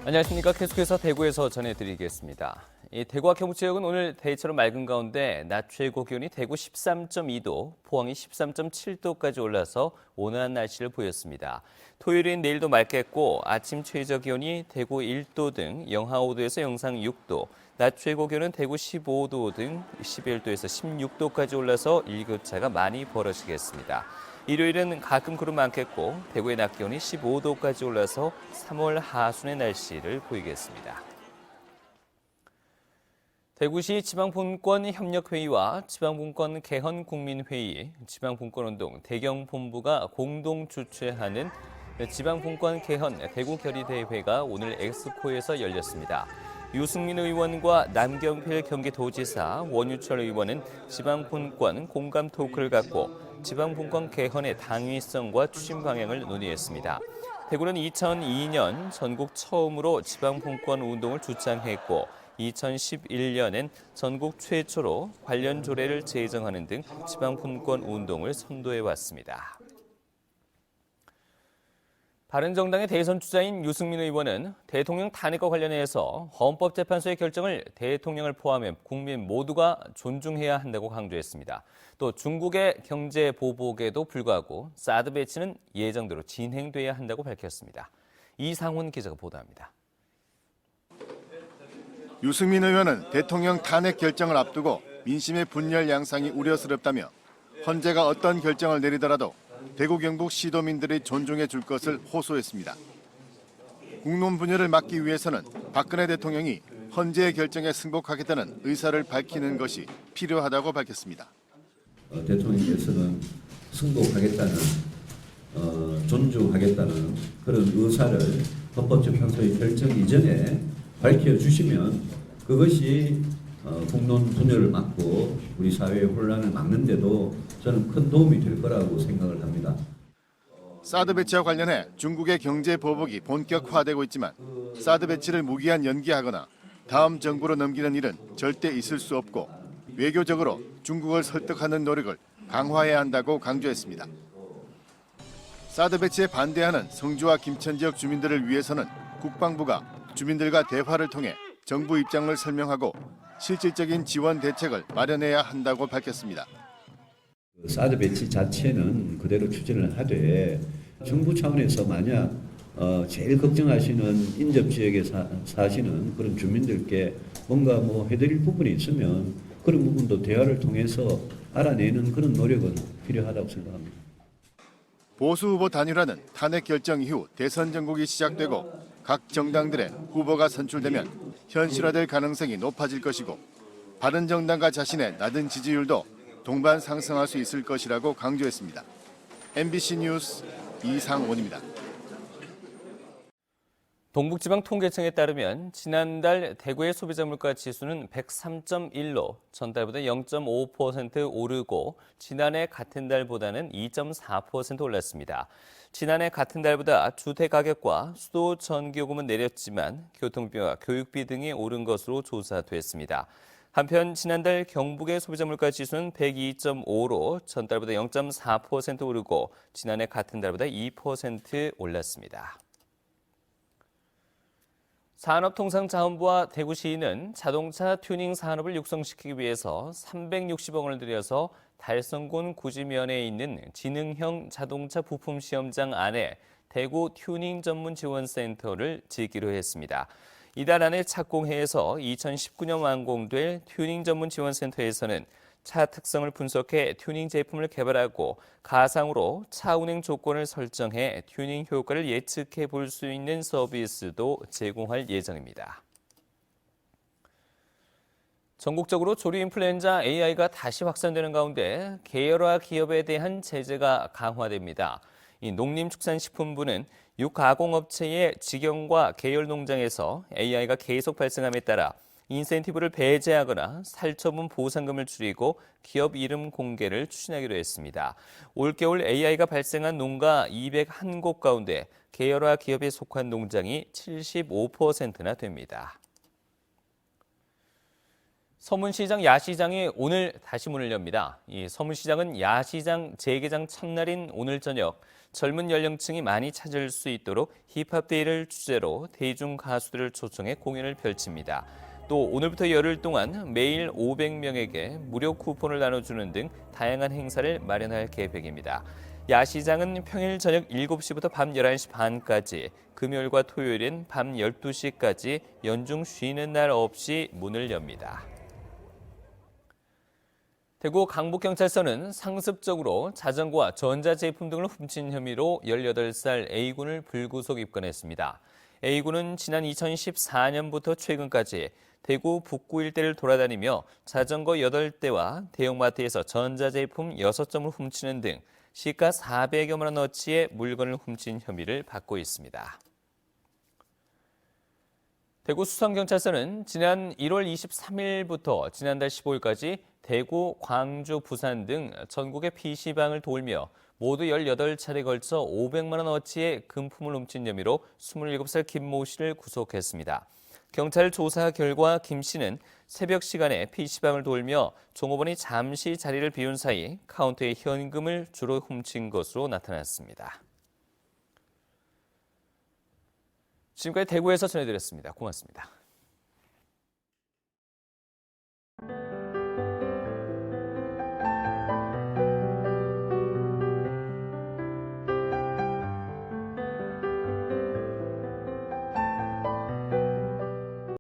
안녕하십니까. 계속해서 대구에서 전해드리겠습니다. 대구와 경북 지역은 오늘 대체로 맑은 가운데 낮 최고 기온이 대구 13.2도, 포항이 13.7도까지 올라서 온화한 날씨를 보였습니다. 토요일인 내일도 맑겠고 아침 최저 기온이 대구 1도 등 영하 5도에서 영상 6도, 낮 최고 기온은 대구 15도 등 11도에서 16도까지 올라서 일교차가 많이 벌어지겠습니다. 일요일은 가끔 구름 많겠고 대구의 낮 기온이 15도까지 올라서 3월 하순의 날씨를 보이겠습니다. 대구시 지방분권협력회의와 지방분권 개헌국민회의, 지방분권운동 대경본부가 공동 주최하는 지방분권 개헌 대구결의대회가 오늘 엑스코에서 열렸습니다. 유승민 의원과 남경필 경기도지사, 원유철 의원은 지방분권 공감 토크를 갖고 지방분권 개헌의 당위성과 추진 방향을 논의했습니다. 대구는 2002년 전국 처음으로 지방분권 운동을 주창했고 2011년엔 전국 최초로 관련 조례를 제정하는 등 지방분권 운동을 선도해왔습니다. 바른정당의 대선 주자인 유승민 의원은 대통령 탄핵과 관련해서 헌법재판소의 결정을 대통령을 포함해 국민 모두가 존중해야 한다고 강조했습니다. 또 중국의 경제 보복에도 불구하고 사드 배치는 예정대로 진행돼야 한다고 밝혔습니다. 이상훈 기자가 보도합니다. 유승민 의원은 대통령 탄핵 결정을 앞두고 민심의 분열 양상이 우려스럽다며 헌재가 어떤 결정을 내리더라도 대구 경북 시도민들이 존중해 줄 것을 호소했습니다. 국론 분열을 막기 위해서는 박근혜 대통령이 헌재의 결정에 승복하겠다는 의사를 밝히는 것이 필요하다고 밝혔습니다. 대통령께서는 승복하겠다는, 존중하겠다는 그런 의사를 헌법재판소의 결정 이전에 밝혀주시면 그것이 국론 분열을 막고 우리 사회의 혼란을 막는데도 저는 큰 도움이 될 거라고 생각을 합니다. 사드 배치와 관련해 중국의 경제 보복이 본격화되고 있지만 사드 배치를 무기한 연기하거나 다음 정부로 넘기는 일은 절대 있을 수 없고 외교적으로 중국을 설득하는 노력을 강화해야 한다고 강조했습니다. 사드 배치에 반대하는 성주와 김천 지역 주민들을 위해서는 국방부가 주민들과 대화를 통해 정부 입장을 설명하고 실질적인 지원 대책을 마련해야 한다고 밝혔습니다. 사드 배치 자체는 그대로 추진을 하되 정부 차원에서 만약 제일 걱정하시는 인접 지역에 사시는 그런 주민들께 뭔가 해드릴 부분이 있으면 그런 부분도 대화를 통해서 알아내는 그런 노력은 필요하다고 생각합니다. 보수 후보 단일화는 탄핵 결정 이후 대선 전국이 시작되고 각 정당들의 후보가 선출되면 현실화될 가능성이 높아질 것이고 바른정당과 자신의 낮은 지지율도 동반 상승할 수 있을 것이라고 강조했습니다. MBC 뉴스 이상원입니다. 동북지방통계청에 따르면 지난달 대구의 소비자 물가 지수는 103.1로 전달보다 0.5% 오르고 지난해 같은 달보다는 2.4% 올랐습니다. 지난해 같은 달보다 주택가격과 수도 전기요금은 내렸지만 교통비와 교육비 등이 오른 것으로 조사됐습니다. 한편 지난달 경북의 소비자 물가 지수는 102.5로 전달보다 0.4% 오르고 지난해 같은 달보다 2% 올랐습니다. 산업통상자원부와 대구시는 자동차 튜닝 산업을 육성시키기 위해서 360억 원을 들여서 달성군 구지면에 있는 지능형 자동차 부품 시험장 안에 대구 튜닝 전문 지원센터를 짓기로 했습니다. 이달 안에 착공해서 2019년 완공될 튜닝 전문 지원센터에서는 차 특성을 분석해 튜닝 제품을 개발하고 가상으로 차 운행 조건을 설정해 튜닝 효과를 예측해 볼 수 있는 서비스도 제공할 예정입니다. 전국적으로 조류 인플루엔자 AI가 다시 확산되는 가운데 계열화 기업에 대한 제재가 강화됩니다. 이 농림축산식품부는 육가공업체의 직영과 계열 농장에서 AI가 계속 발생함에 따라 인센티브를 배제하거나 살처분 보상금을 줄이고 기업 이름 공개를 추진하기로 했습니다. 올겨울 AI가 발생한 농가 201곳 가운데 계열화 기업에 속한 농장이 75%나 됩니다. 서문시장 야시장이 오늘 다시 문을 엽니다. 이 서문시장은 야시장 재개장 첫날인 오늘 저녁 젊은 연령층이 많이 찾을 수 있도록 힙합데이를 주제로 대중 가수들을 초청해 공연을 펼칩니다. 또 오늘부터 열흘 동안 매일 500명에게 무료 쿠폰을 나눠주는 등 다양한 행사를 마련할 계획입니다. 야시장은 평일 저녁 7시부터 밤 11시 반까지, 금요일과 토요일은 밤 12시까지 연중 쉬는 날 없이 문을 엽니다. 대구 강북경찰서는 상습적으로 자전거와 전자제품 등을 훔친 혐의로 18살 A군을 불구속 입건했습니다. A군은 지난 2014년부터 최근까지 대구 북구 일대를 돌아다니며 자전거 8대와 대형마트에서 전자제품 6점을 훔치는 등 시가 400여만 원어치의 물건을 훔친 혐의를 받고 있습니다. 대구 수성경찰서는 지난 1월 23일부터 지난달 15일까지 대구, 광주, 부산 등 전국의 PC방을 돌며 모두 18차례에 걸쳐 500만 원어치의 금품을 훔친 혐의로 27살 김모 씨를 구속했습니다. 경찰 조사 결과 김 씨는 새벽 시간에 PC방을 돌며 종업원이 잠시 자리를 비운 사이 카운터에 현금을 주로 훔친 것으로 나타났습니다. 지금까지 대구에서 전해드렸습니다. 고맙습니다.